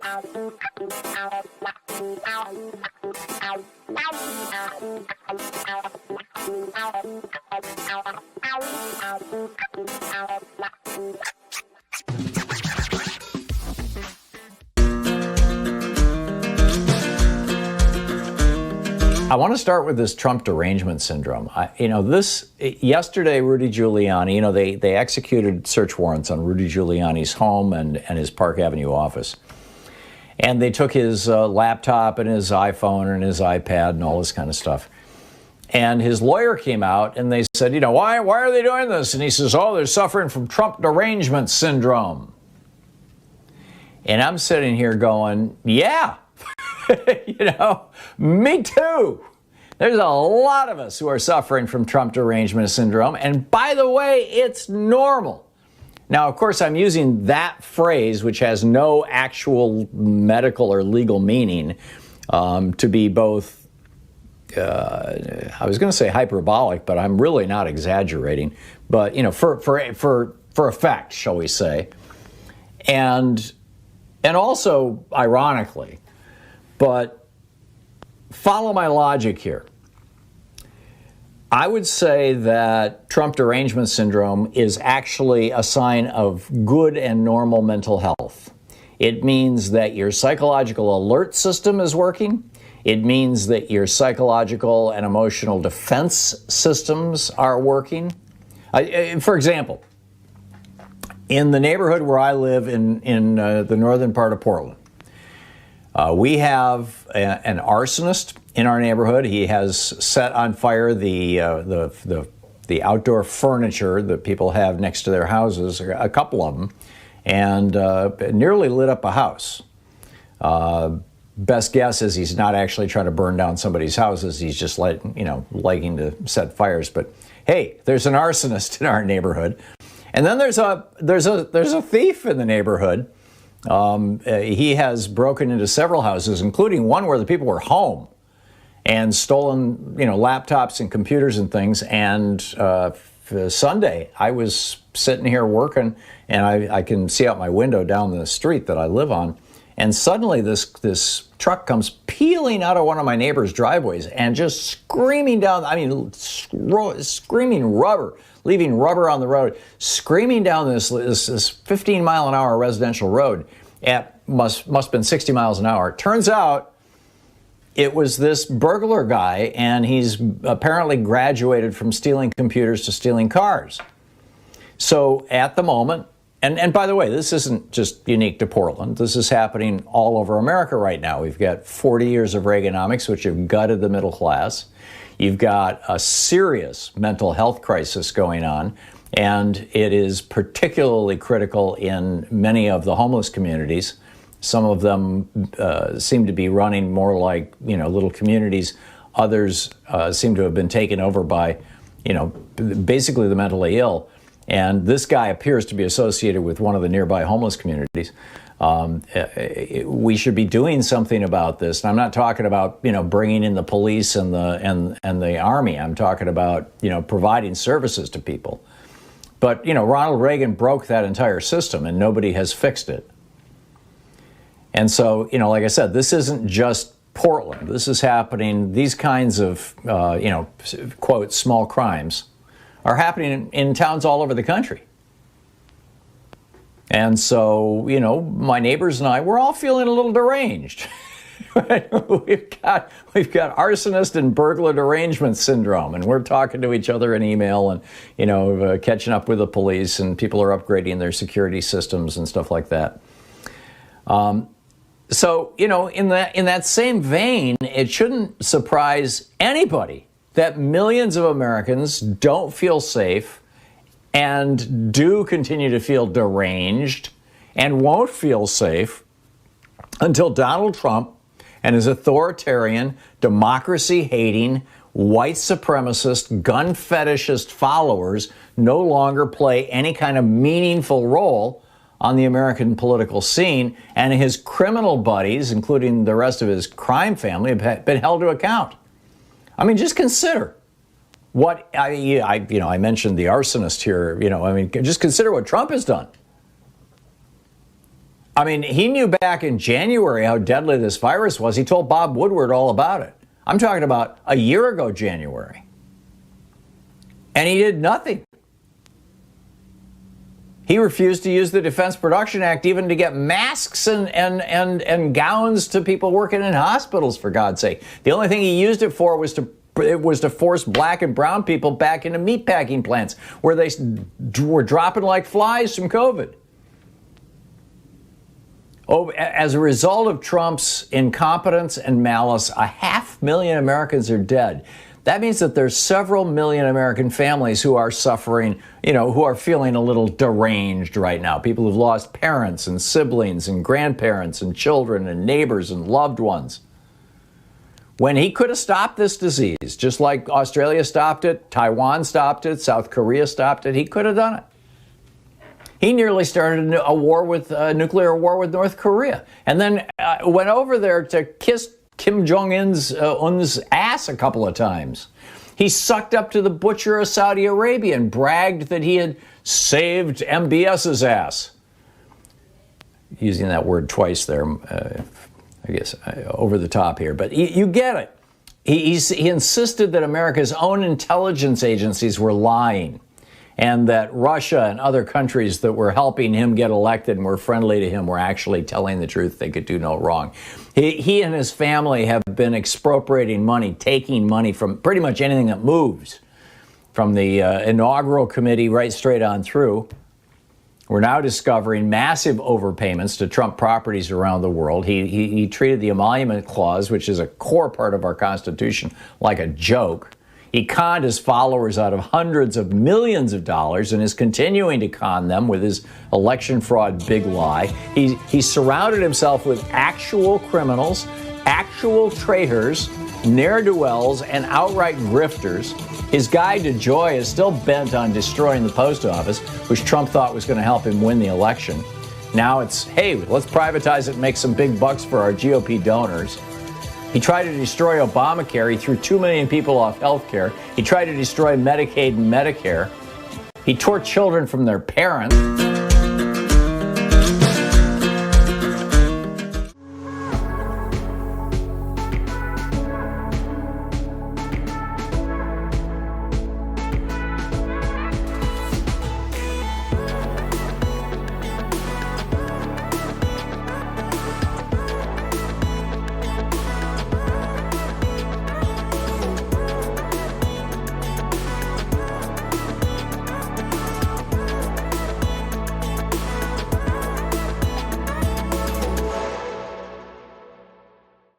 I want to start with this Trump derangement syndrome. Yesterday, Rudy Giuliani, they executed search warrants on Rudy Giuliani's home and his Park Avenue office. And they took his laptop and his iPhone and his iPad and all this kind of stuff. And his lawyer came out and they said, why are they doing this? And he says, they're suffering from Trump derangement syndrome. And I'm sitting here going, yeah. Me too. There's a lot of us who are suffering from Trump derangement syndrome. And by the way, it's normal. Now, of course, I'm using that phrase, which has no actual medical or legal meaning, to be both, I was going to say hyperbolic, but I'm really not exaggerating. But, for effect, shall we say. And also, ironically, but follow my logic here. I would say that Trump derangement syndrome is actually a sign of good and normal mental health. It means that your psychological alert system is working. It means that your psychological and emotional defense systems are working. For example, in the neighborhood where I live in the northern part of Portland, we have an arsonist in our neighborhood. He has set on fire the outdoor furniture that people have next to their houses, a couple of them, and nearly lit up a house. Best guess is he's not actually trying to burn down somebody's houses. He's just liking to set fires. But hey, there's an arsonist in our neighborhood, and then there's a thief in the neighborhood. He has broken into several houses, including one where the people were home, and stolen, laptops and computers and things. And Sunday, I was sitting here working, and I can see out my window down the street that I live on. And suddenly this truck comes peeling out of one of my neighbor's driveways and just screaming down, screaming rubber, leaving rubber on the road, screaming down this 15-mile-an-hour residential road at must have been 60 miles an hour. Turns out it was this burglar guy, and he's apparently graduated from stealing computers to stealing cars. So at the moment, and by the way, this isn't just unique to Portland. This is happening all over America right now. We've got 40 years of Reaganomics, which have gutted the middle class. You've got a serious mental health crisis going on, and it is particularly critical in many of the homeless communities. Some of them seem to be running more like, little communities. Others seem to have been taken over by, basically the mentally ill. And this guy appears to be associated with one of the nearby homeless communities. We should be doing something about this. And I'm not talking about, bringing in the police and the army. I'm talking about, providing services to people. But, Ronald Reagan broke that entire system, and nobody has fixed it. And so, like I said, this isn't just Portland. This is happening. These kinds of, quote, small crimes are happening in towns all over the country. And so, my neighbors and I, we're all feeling a little deranged. We've got arsonist and burglar derangement syndrome, and we're talking to each other in email and, catching up with the police, and people are upgrading their security systems and stuff like that. So, in that same vein, it shouldn't surprise anybody that millions of Americans don't feel safe and do continue to feel deranged and won't feel safe until Donald Trump and his authoritarian, democracy-hating, white supremacist, gun fetishist followers no longer play any kind of meaningful role on the American political scene, and his criminal buddies, including the rest of his crime family, have been held to account. I mean, just consider what I mentioned the arsonist here. Just consider what Trump has done. I mean, he knew back in January how deadly this virus was. He told Bob Woodward all about it. I'm talking about a year ago, January. And he did nothing. He refused to use the Defense Production Act even to get masks and gowns to people working in hospitals, for God's sake. The only thing he used it for was to force black and brown people back into meatpacking plants where they were dropping like flies from COVID. Oh, as a result of Trump's incompetence and malice, 500,000 Americans are dead. That means that there's several million American families who are suffering, who are feeling a little deranged right now. People who've lost parents and siblings and grandparents and children and neighbors and loved ones. When he could have stopped this disease, just like Australia stopped it, Taiwan stopped it, South Korea stopped it, he could have done it. He nearly started a nuclear war with North Korea, and then went over there to kiss Kim Jong-un's ass a couple of times. He sucked up to the butcher of Saudi Arabia and bragged that he had saved MBS's ass. Using that word twice there, I guess over the top here, but you get it. He insisted that America's own intelligence agencies were lying, and that Russia and other countries that were helping him get elected and were friendly to him were actually telling the truth. They could do no wrong. He and his family have been expropriating money, taking money from pretty much anything that moves, from the inaugural committee right straight on through. We're now discovering massive overpayments to Trump properties around the world. He treated the emolument clause, which is a core part of our Constitution, like a joke. He conned his followers out of hundreds of millions of dollars and is continuing to con them with his election fraud big lie. He surrounded himself with actual criminals, actual traitors, ne'er-do-wells, and outright grifters. His guide to joy is still bent on destroying the post office, which Trump thought was going to help him win the election. Now it's, hey, let's privatize it and make some big bucks for our GOP donors. He tried to destroy Obamacare. He threw 2 million people off health care. He tried to destroy Medicaid and Medicare. He tore children from their parents.